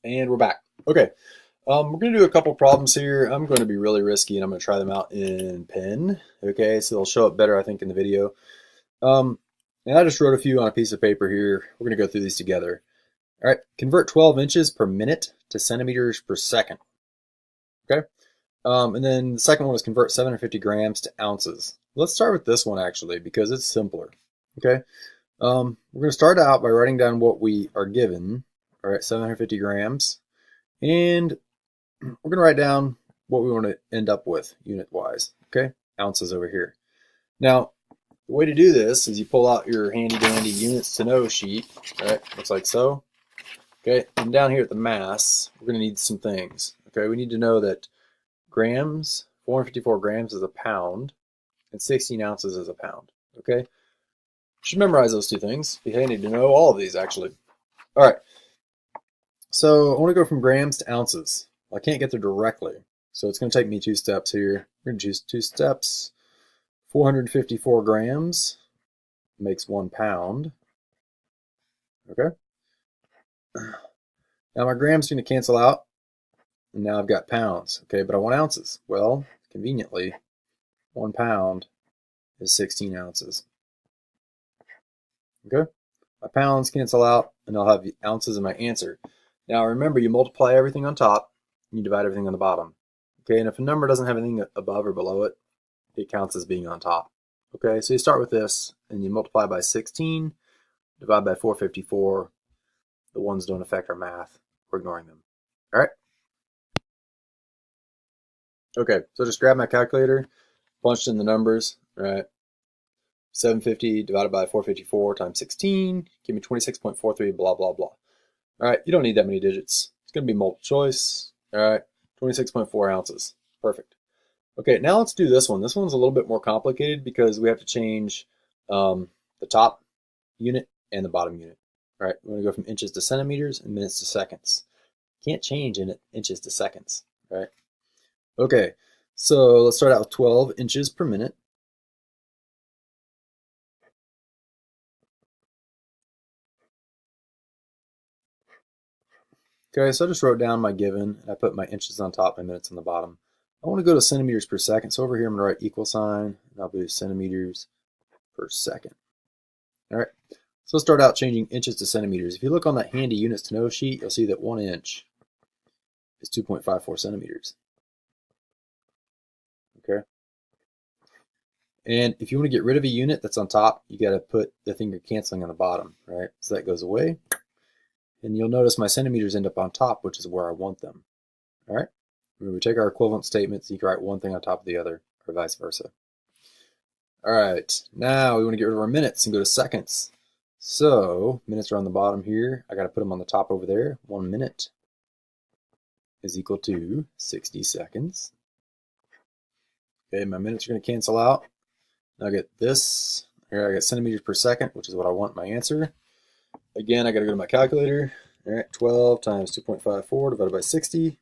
And we're back. Okay, we're going to do a couple problems here. I'm going to be really risky and I'm going to try them out in pen. Okay, so they'll show up better, I think, in the video. And I just wrote a few on a piece of paper here. We're going to go through these together. All right, convert 12 inches per minute to centimeters per second. Okay, and then the second one is convert 750 grams to ounces. Let's start with this one actually because it's simpler. Okay, we're going to start out by writing down what we are given. All right, 750 grams. And we're going to write down what we want to end up with unit-wise. Okay, ounces over here. Now, the way to do this is you pull out your handy-dandy units to know sheet. Right, looks like so. Okay, and down here at the mass, we're going to need some things. Okay, we need to know that grams, 454 grams is a pound, and 16 ounces is a pound. Okay, you should memorize those two things. Be handy to know all of these, actually. All right. So I want to go from grams to ounces. I can't get there directly, so it's going to take me 2 steps here. We're going to choose 2 steps. 454 grams makes 1 pound. Okay. Now my grams are going to cancel out, and now I've got pounds. Okay, but I want ounces. Well, conveniently, 1 pound is 16 ounces. Okay. My pounds cancel out, and I'll have the ounces in my answer. Now remember, you multiply everything on top, and you divide everything on the bottom. Okay, and if a number doesn't have anything above or below it, it counts as being on top. Okay, so you start with this, and you multiply by 16, divide by 454. The ones don't affect our math. We're ignoring them. All right? Okay, so just grab my calculator, punched in the numbers, right? 750 divided by 454 times 16, give me 26.43, blah, blah, blah. All right, you don't need that many digits. It's going to be multiple choice. All right, 26.4 ounces. Perfect. Okay, now let's do this one. This one's a little bit more complicated because we have to change the top unit and the bottom unit. All right, we're going to go from inches to centimeters and minutes to seconds. Can't change in inches to seconds, right? Okay, so let's start out with 12 inches per minute. Okay, so I just wrote down my given. I put my inches on top, my minutes on the bottom. I want to go to centimeters per second. So over here, I'm going to write equal sign, and I'll do centimeters per second. All right, so let's start out changing inches to centimeters. If you look on that handy units to know sheet, you'll see that 1 inch is 2.54 centimeters. Okay. And if you want to get rid of a unit that's on top, you got to put the thing you're canceling on the bottom, right? So that goes away. And you'll notice my centimeters end up on top, which is where I want them. All right. When we take our equivalent statements, you can write one thing on top of the other, or vice versa. All right. Now we want to get rid of our minutes and go to seconds. So minutes are on the bottom here. I got to put them on the top over there. 1 minute is equal to 60 seconds. Okay, my minutes are going to cancel out. Now I get this. Here I got centimeters per second, which is what I want in my answer. Again, I got to go to my calculator. All right, 12 times 2.54 divided by 60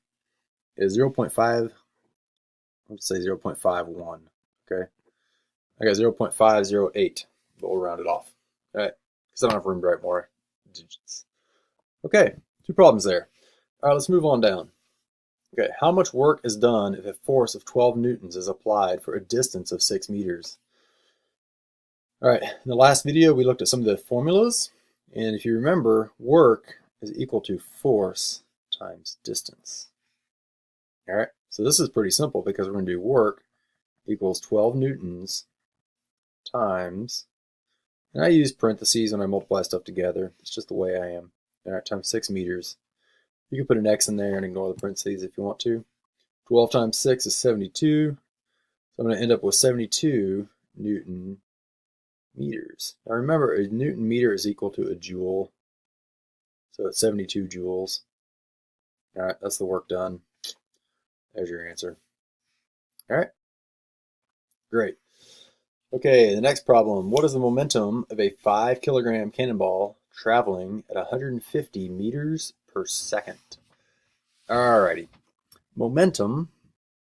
is 0.5. Let's say 0.51. Okay, I got 0.508, but we'll round it off. All right, because I don't have room to write more digits. Okay, 2 problems there. All right, let's move on down. Okay, how much work is done if a force of 12 newtons is applied for a distance of 6 meters? All right, in the last video, we looked at some of the formulas. And if you remember, work is equal to force times distance. All right, so this is pretty simple because we're going to do work equals 12 newtons times, and I use parentheses when I multiply stuff together. It's just the way I am. All right, times 6 meters. You can put an X in there and ignore the parentheses if you want to. 12 times 6 is 72. So I'm going to end up with 72 Newton meters. Now remember, a Newton meter is equal to a joule. So it's 72 joules. All right, that's the work done. There's your answer. All right, great. Okay, the next problem. What is the momentum of a 5 kilogram cannonball traveling at 150 meters per second? All righty. Momentum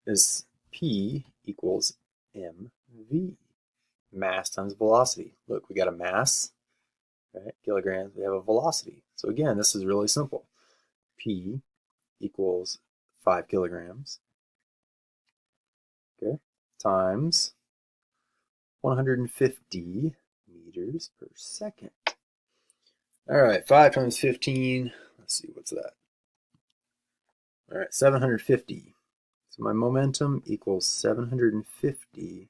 is P equals mv. Mass times velocity. Look, we got a mass, right? Kilograms, we have a velocity. So again, this is really simple. P equals 5 kilograms. Okay, times 150 meters per second. All right, 5 times 15. Let's see, what's that? All right, 750. So my momentum equals 750.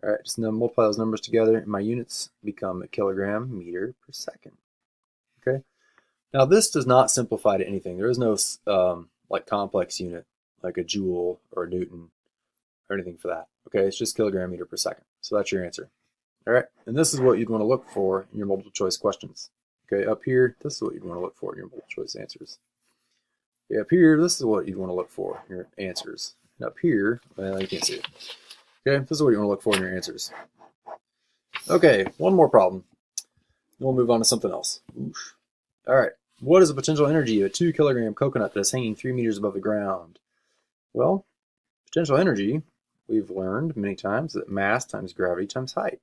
All right, just multiply those numbers together, and my units become a kilogram meter per second. Okay. Now this does not simplify to anything. There is no like complex unit, like a joule or a newton or anything for that. Okay, it's just kilogram meter per second. So that's your answer. All right, and this is what you'd want to look for in your multiple choice questions. Okay, up here, this is what you'd want to look for in your multiple choice answers. Okay, up here, this is what you'd want to look for in your answers. And up here, well, you can't see it. Okay, this is what you want to look for in your answers. Okay, one more problem. Then we'll move on to something else. Oof. All right, what is the potential energy of a 2 kilogram coconut that is hanging 3 meters above the ground? Well, potential energy, we've learned many times that mass times gravity times height.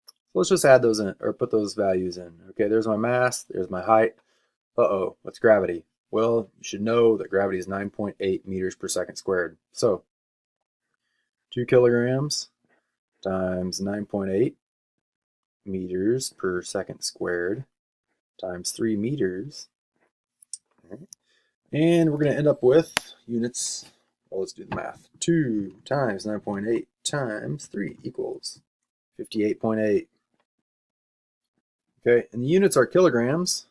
So let's just add those in, or put those values in. Okay, there's my mass, there's my height. Uh-oh, what's gravity? Well, you should know that gravity is 9.8 meters per second squared. So 2 kilograms times 9.8 meters per second squared times 3 meters. All right. And we're going to end up with units. Well, let's do the math. 2 times 9.8 times 3 equals 58.8. Okay, and the units are kilograms.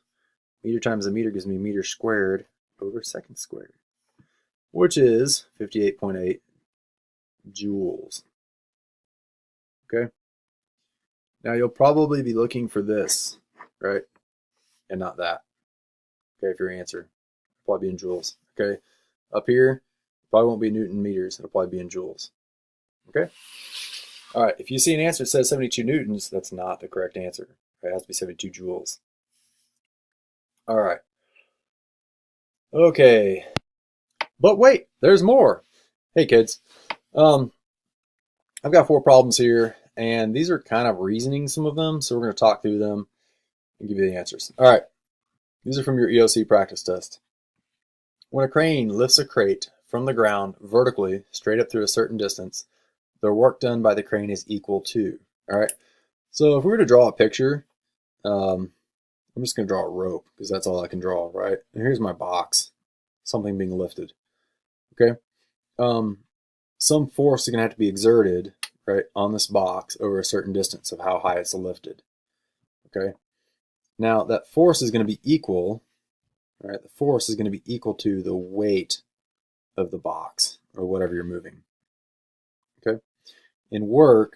Meter times a meter gives me meter squared over second squared, which is 58.8 joules. Okay. Now you'll probably be looking for this, right? And not that. Okay, for your answer. It'll probably be in joules. Okay. Up here, it probably won't be Newton meters. It'll probably be in joules. Okay. All right. If you see an answer that says 72 newtons, that's not the correct answer. Okay, it has to be 72 joules. All right. Okay. But wait, there's more. Hey kids. I've got 4 problems here, and these are kind of reasoning, some of them, so we're going to talk through them and give you the answers. All right, these are from your EOC practice test. When a crane lifts a crate from the ground vertically straight up through a certain distance, the work done by the crane is equal to. All right, so if we were to draw a picture, I'm just going to draw a rope because that's all I can draw, right? And here's my box, something being lifted. Okay, some force is going to have to be exerted, right, on this box over a certain distance of how high it's lifted. Okay, now that force is going to be equal, right? The force is going to be equal to the weight of the box or whatever you're moving. Okay, in work,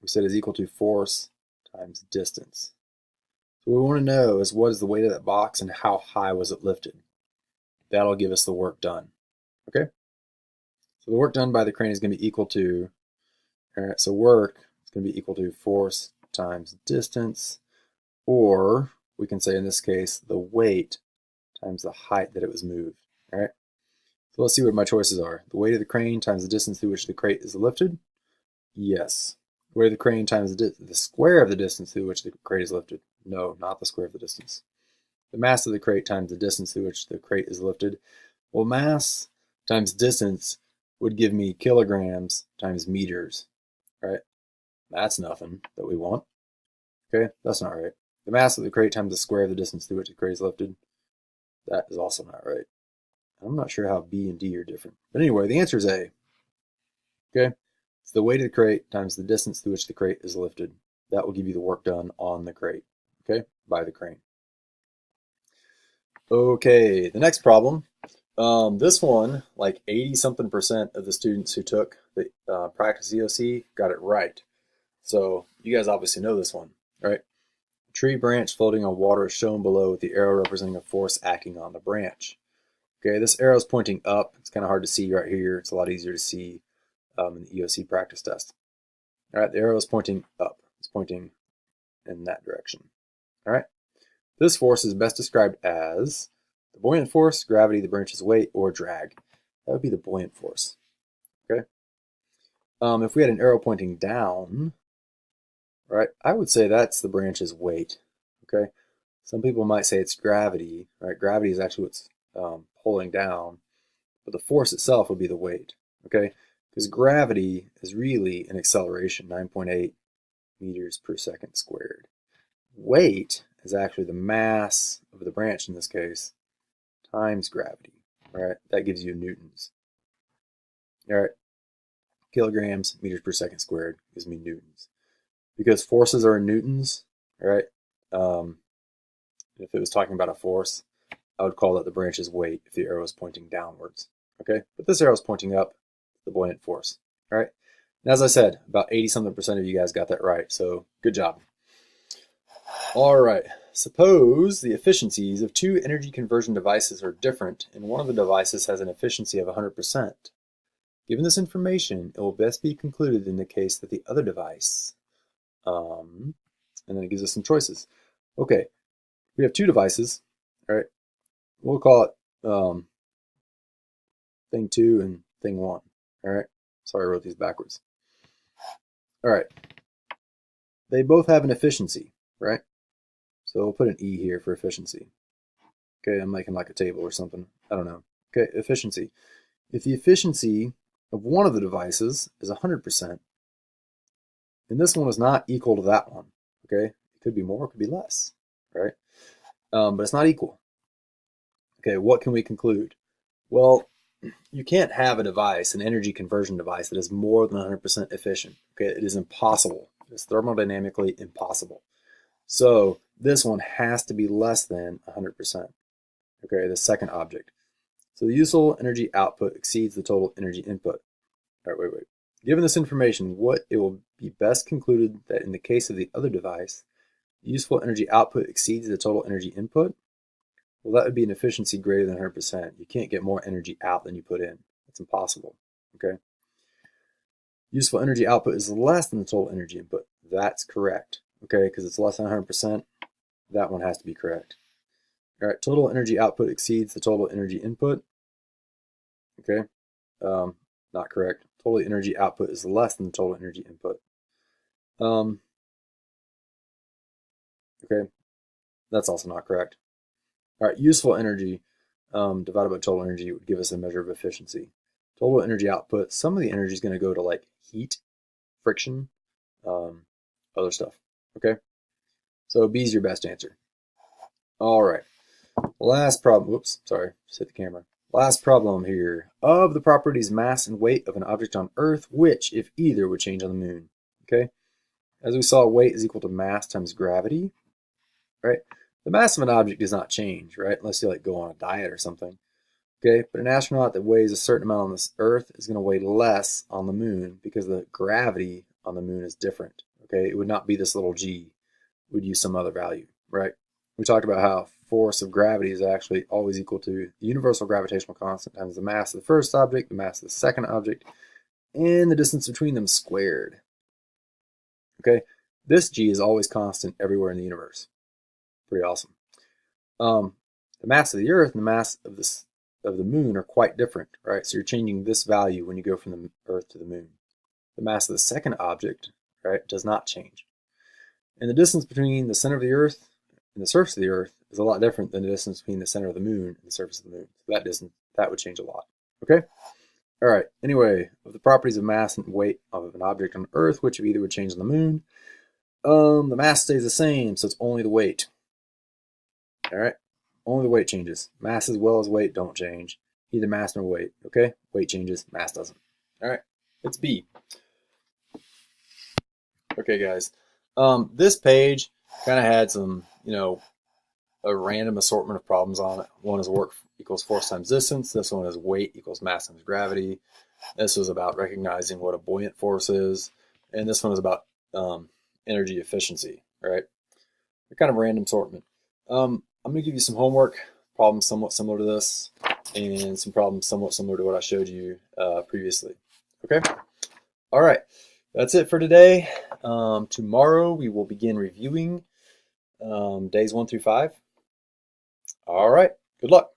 we said is equal to force times distance. So what we want to know is what is the weight of that box and how high was it lifted. That'll give us the work done. Okay. So the work done by the crane is going to be equal to, all right, so work is going to be equal to force times distance, or we can say in this case, the weight times the height that it was moved, all right? So let's see what my choices are. The weight of the crane times the distance through which the crate is lifted? Yes. The weight of the crane times the square of the distance through which the crate is lifted? No, not the square of the distance. The mass of the crate times the distance through which the crate is lifted? Well, mass times distance would give me kilograms times meters, right? That's nothing that we want. Okay, that's not right. The mass of the crate times the square of the distance through which the crate is lifted, that is also not right. I'm not sure how B and D are different. But anyway, the answer is A. Okay, it's the weight of the crate times the distance through which the crate is lifted. That will give you the work done on the crate, okay, by the crane. Okay, the next problem. This one, like 80-something% of the students who took the practice EOC got it right. So you guys obviously know this one, right? A tree branch floating on water is shown below with the arrow representing a force acting on the branch. Okay, this arrow is pointing up. It's kind of hard to see right here. It's a lot easier to see in the EOC practice test. All right, the arrow is pointing up. It's pointing in that direction. All right, this force is best described as the buoyant force, gravity, the branch's weight, or drag. That would be the buoyant force. Okay. If we had an arrow pointing down, right, I would say that's the branch's weight. Okay. Some people might say it's gravity, right? Gravity is actually what's pulling down, but the force itself would be the weight, okay? Because gravity is really an acceleration, 9.8 meters per second squared. Weight is actually the mass of the branch in this case times gravity, all right? That gives you newtons. All right, kilograms, meters per second squared gives me newtons. Because forces are in newtons, all right? If it was talking about a force, I would call that the branch's weight if the arrow is pointing downwards, okay? But this arrow is pointing up, the buoyant force, all right? And as I said, about 80-something% of you guys got that right, so good job. All right, suppose the efficiencies of two energy conversion devices are different, and one of the devices has an efficiency of 100%. Given this information, it will best be concluded in the case that the other device, and then it gives us some choices. Okay, we have two devices, all right? We'll call it thing 2 and thing 1, all right? Sorry, I wrote these backwards. All right, they both have an efficiency, right? So we'll put an E here for efficiency. Okay, I'm making like a table or something. I don't know. Okay, efficiency. If the efficiency of one of the devices is 100%, then this one is not equal to that one. Okay, it could be more, it could be less, right? But it's not equal. Okay, what can we conclude? Well, you can't have a device, an energy conversion device, that is more than 100% efficient. Okay, it is impossible. It's thermodynamically impossible. So this one has to be less than 100%. Okay, the second object. So the useful energy output exceeds the total energy input. All right, wait. Given this information, it will be best concluded that in the case of the other device, the useful energy output exceeds the total energy input. Well, that would be an efficiency greater than 100%. You can't get more energy out than you put in. It's impossible, okay? Useful energy output is less than the total energy input. That's correct, okay? Because it's less than 100%. That one has to be correct. All right, total energy output exceeds the total energy input. Okay, not correct. Total energy output is less than the total energy input. Okay, that's also not correct. All right, useful energy divided by total energy would give us a measure of efficiency. Total energy output, some of the energy is going to go to like heat, friction, other stuff. Okay, so B is your best answer. All right, last problem. Whoops, sorry, just hit the camera. Last problem here. Of the properties mass and weight of an object on Earth, which, if either, would change on the moon? Okay, as we saw, weight is equal to mass times gravity, right? The mass of an object does not change, right? Unless you like go on a diet or something. Okay, but an astronaut that weighs a certain amount on this Earth is going to weigh less on the moon because the gravity on the moon is different. Okay, it would not be this little g. It would use some other value, right? We talked about how force of gravity is actually always equal to the universal gravitational constant times the mass of the first object, the mass of the second object, and the distance between them squared. Okay, this g is always constant everywhere in the universe. Pretty awesome. The mass of the Earth and the mass of the moon are quite different, right? So you're changing this value when you go from the Earth to the moon. The mass of the second object, right, does not change. And the distance between the center of the Earth and the surface of the Earth is a lot different than the distance between the center of the moon and the surface of the moon. So that distance, that would change a lot. Okay? All right. Anyway, of the properties of mass and weight of an object on Earth, which of either would change on the moon? The mass stays the same, so it's only the weight. All right? Only the weight changes. Mass as well as weight don't change. Either mass nor weight. Okay? Weight changes, mass doesn't. All right. It's B. Okay, guys. This page kind of had some, a random assortment of problems on it. One is work equals force times distance. This one is weight equals mass times gravity. This was about recognizing what a buoyant force is. And this one is about energy efficiency, right? A kind of random assortment. I'm going to give you some homework, problems somewhat similar to this, and some problems somewhat similar to what I showed you previously. Okay? All right. That's it for today. Tomorrow we will begin reviewing days 1 through 5. All right. Good luck.